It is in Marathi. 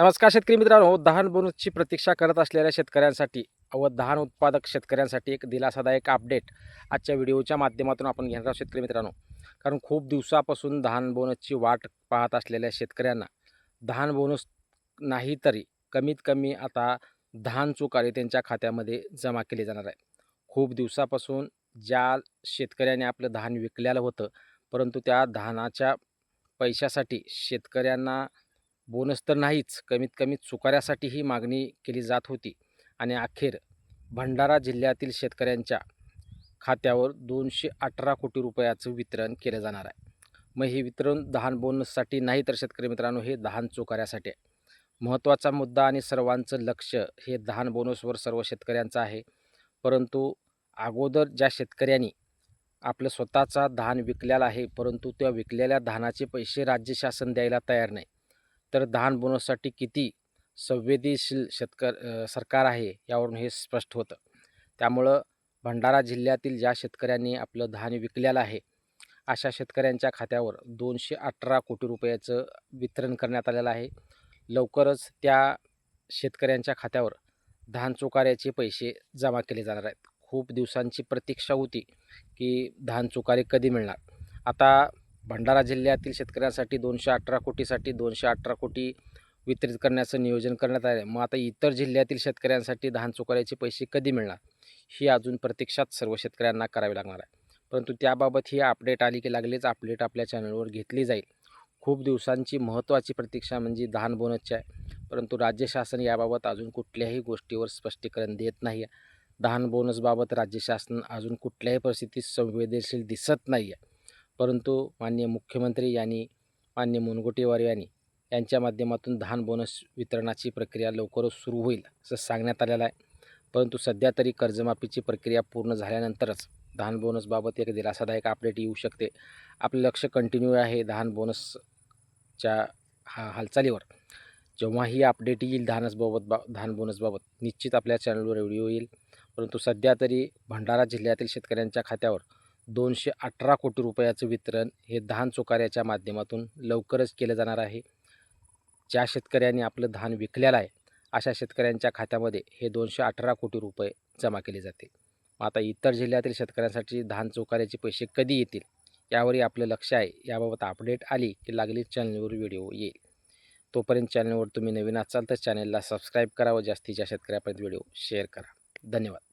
नमस्कार शेतकरी मित्रांनो, दहान बोनसची प्रतीक्षा करत असलेल्या शेतकऱ्यांसाठी व धान उत्पादक शेतकऱ्यांसाठी एक दिलासादायक अपडेट आजच्या व्हिडिओच्या माध्यमातून आपण घेणार आहोत शेतकरी मित्रांनो. कारण खूप दिवसापासून धान बोनसची वाट पाहत असलेल्या शेतकऱ्यांना धान बोनस नाही तरी कमीत कमी आता धान चुकारे त्यांच्या खात्यामध्ये जमा केले जाणार आहे. खूप दिवसापासून ज्या शेतकऱ्याने आपलं धान विकलेलं होतं, परंतु त्या धानाच्या पैशासाठी शेतकऱ्यांना बोनस तर नाहीच, कमीत कमी चुकाऱ्यासाठीही मागणी केली जात होती आणि अखेर भंडारा जिल्ह्यातील शेतकऱ्यांच्या खात्यावर 218 कोटी रुपयाचं वितरण केलं जाणार आहे. मग हे वितरण धान बोनससाठी नाही तर शेतकरी मित्रांनो हे धान चुकाऱ्यासाठी आहे. महत्त्वाचा मुद्दा आणि सर्वांचं लक्ष हे धान बोनसवर सर्व शेतकऱ्यांचं आहे. परंतु अगोदर ज्या शेतकऱ्यांनी आपलं स्वतःचा धान विकलेला आहे, परंतु त्या विकलेल्या धानाचे पैसे राज्य शासन द्यायला तयार नाही, तर धान बोनससाठी किती संवेदनशील सरकार आहे यावरून हे स्पष्ट होतं. त्यामुळं भंडारा जिल्ह्यातील ज्या शेतकऱ्यांनी आपलं धान विकलेलं आहे, अशा शेतकऱ्यांच्या खात्यावर 218 कोटी रुपयाचं वितरण करण्यात आलेलं आहे. लवकरच त्या शेतकऱ्यांच्या खात्यावर धान चुकाऱ्याचे पैसे जमा केले जाणार आहेत. खूप दिवसांची प्रतीक्षा होती की धान चुकारे कधी मिळणार. आता भंडारा जिल्ह्यातील शेतकऱ्यांसाठी 218 कोटीसाठी 218 कोटी वितरित करण्याचं नियोजन करण्यात आलं आहे. मग आता इतर जिल्ह्यातील शेतकऱ्यांसाठी धान चुकाऱ्याचे पैसे कधी मिळणार, ही अजून प्रतीक्षाच सर्व शेतकऱ्यांना करावी लागणार आहे. परंतु त्याबाबत ही अपडेट आली की लागलीच अपडेट आपल्या चॅनलवर घेतली जाईल. खूप दिवसांची महत्त्वाची प्रतीक्षा म्हणजे धान बोनसची आहे, परंतु राज्य शासन याबाबत अजून कुठल्याही गोष्टीवर स्पष्टीकरण देत नाही आहे. धान बोनसबाबत राज्य शासन अजून कुठल्याही परिस्थितीत संवेदनशील दिसत नाही आहे. परंतु माननीय मुख्यमंत्री यांनी माननीय मुनगंटीवार यांच्या माध्यमातून धान बोनस वितरणाची प्रक्रिया लवकरच सुरू होईल असं सांगण्यात आलेलं आहे. परंतु सध्या तरी कर्जमाफीची प्रक्रिया पूर्ण झाल्यानंतरच धान बोनसबाबत एक दिलासादायक अपडेट येऊ शकते. आपलं लक्ष कंटिन्यू आहे धान बोनसच्या हालचालीवर. जेव्हाही अपडेट येईल धान बोनसबाबत निश्चित आपल्या चॅनलवर व्हिडिओ येईल. परंतु सध्या तरी भंडारा जिल्ह्यातील शेतकऱ्यांच्या खात्यावर 218 कोटी रुपयाचं वितरण हे धान चुकाऱ्याच्या माध्यमातून लवकरच केलं जाणार आहे. ज्या शेतकऱ्यांनी आपलं धान विकलेलं आहे, अशा शेतकऱ्यांच्या खात्यामध्ये हे 218 कोटी रुपये जमा केले जातील. आता इतर जिल्ह्यातील शेतकऱ्यांसाठी धान चुकाऱ्याचे पैसे कधी येतील यावरही आपलं लक्ष आहे. याबाबत अपडेट आली की लागलीच चॅनलवर व्हिडिओ येईल. तोपर्यंत चॅनलवर तुम्ही नवीन असाल तर चॅनलला सबस्क्राईब करा व जास्तीच्या शेतकऱ्यापर्यंत व्हिडिओ शेअर करा. धन्यवाद.